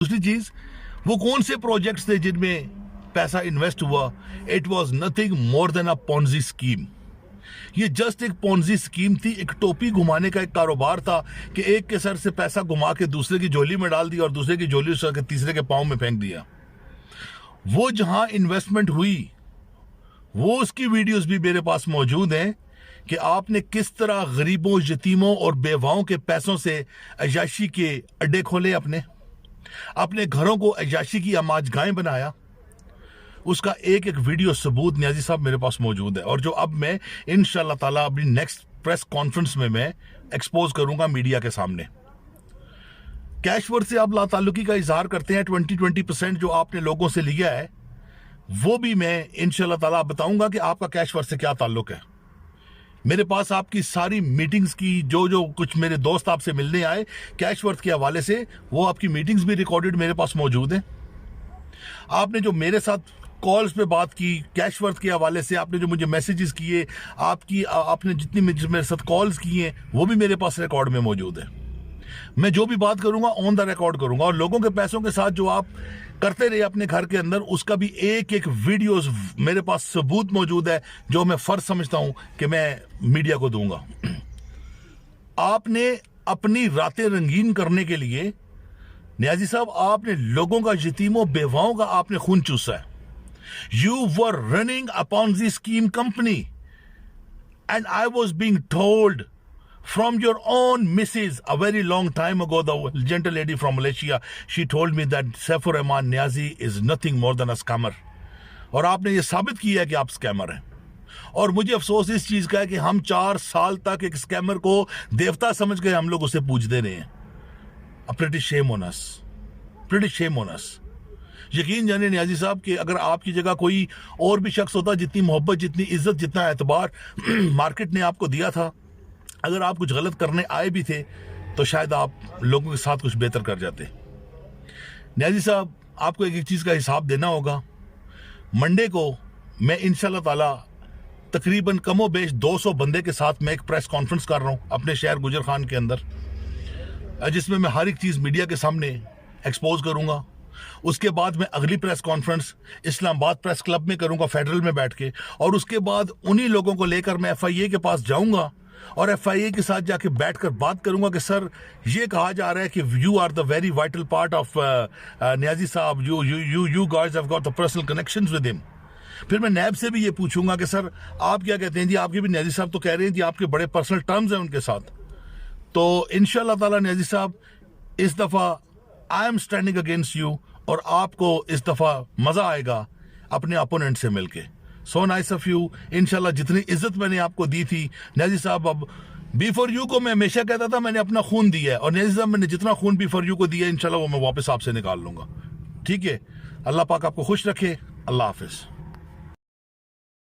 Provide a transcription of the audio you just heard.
दूसरी चीज, वो कौन से प्रोजेक्ट्स थे जिनमें पैसा इन्वेस्ट हुआ? It was nothing more than a Ponzi scheme. ये जस्ट एक पॉन्जी स्कीम थी, एक टोपी घुमाने का एक कारोबार था कि एक के सर से पैसा घुमा के दूसरे की झोली में डाल दिया और दूसरे की झोली से तीसरे के पांव में फेंक दिया। वो जहां इन्वेस्टमेंट हुई, वो उसकी वीडियोस भी मेरे पास मौजूद हैं कि आपने किस तरह गरीबों, यतीमों और बेवाओं के पैसों से अय्याशी के अड्डे खोले, अपने घरों को अय्याशी की आमाजगाहें बनाया। उसका एक एक वीडियो सबूत नियाजी साहब मेरे पास मौजूद है, और जो अब मैं इंशाल्लाह ताला अपनी नेक्स्ट प्रेस कॉन्फ्रेंस में मैं एक्सपोज करूंगा मीडिया के सामने। कैशवर्थ से आप लाताल्लुकी का इजहार करते हैं, 20% जो आपने लोगों से लिया है, वो भी मैं इंशाल्लाह ताला बताऊंगा कि आपका कैशवर्थ से क्या ताल्लुक है। मेरे पास आपकी सारी मीटिंग्स की जो कुछ मेरे दोस्त आपसे मिलने आए कैशवर्थ के हवाले से, वो आपकी मीटिंग्स भी रिकॉर्डेड मेरे पास मौजूद हैं। आपने जो मेरे साथ कॉल्स पे बात की कैशवर्थ के हवाले से, आपने जो मुझे मैसेजेस किए, आपने जितनी मेरे साथ कॉल्स की हैं, वो भी मेरे पास रिकॉर्ड में मौजूद है। मैं जो भी बात करूंगा ऑन द रिकॉर्ड करूंगा, और लोगों के पैसों के साथ जो आप करते रहे अपने घर के अंदर, उसका भी एक एक वीडियोस मेरे पास सबूत मौजूद है, जो मैं फर्ज समझता हूं कि मैं मीडिया को दूंगा। आपने अपनी रातें रंगीन करने के लिए नियाजी साहब, आपने लोगों का, यतीमों बेवाओं का आपने खून चूसा है। You were running a Ponzi scheme company, and I was being told from your own missus a very long time ago, the gentle lady from Malaysia, she told me that Saifur Rahman Niazi is nothing more than a scammer. और आपने ये साबित किया है कि आप scammer हैं, और मुझे अफसोस इस चीज का है कि हम 4 साल तक एक स्कैमर को देवता समझ के हम लोग उसे पूजते रहे हैं। Pretty shame on us, pretty shame on us। यकीन जाने नियाजी साहब कि अगर आपकी जगह कोई और भी शख्स होता, जितनी मोहब्बत, जितनी इज्जत, जितना एतबार मार्केट ने आपको दिया था, अगर आप कुछ गलत करने आए भी थे तो शायद आप लोगों के साथ कुछ बेहतर कर जाते। नियाजी साहब, आपको एक एक चीज का हिसाब देना होगा। मंडे को मैं इंशाल्लाह ताला तकरीबन कमोबेश 200 बंदे के साथ मैं एक प्रेस कॉन्फ्रेंस कर रहा हूं अपने शहर गुजर खान के अंदर, जिसमें मैं हर एक चीज मीडिया के सामने एक्सपोज करूंगा। उसके बाद मैं अगली press conference Islamabad press club में करूंगा, फेडरल में बैठ के, और उसके बाद उन्हीं लोगों को लेकर मैं FIA के पास जाऊंगा और FIA के साथ जाके बैठकर बात करूंगा कि सर, ये कहा जा रहा है कि you are the very vital part of Niazi साहब, you guys have got the personal connections with him. फिर मैं नैब से भी ये पूछूंगा कि सर आप क्या कहते हैं जी, आपके भी नियाजी साहब तो कह रहे हैं जी आपके बड़े पर्सनल टर्म्स हैं उनके साथ। तो इंशाल्लाह ताला नियाजी साहब, इस दफा I am standing against you, और आपको इस दफा मजा आएगा अपने अपोनेंट से मिलके। So nice of you. इंशाल्लाह जितनी इज्जत मैंने आपको दी थी नियाजी साहब, अब B4U को मैं हमेशा कहता था मैंने अपना खून दिया है, और नियाजी साहब मैंने जितना खून B4U को दिया है इंशाल्लाह वो मैं वापस आपसे निकाल लूंगा। ठीक है, अल्लाह पाक आपको खुश रखे। अल्लाह हाफिज।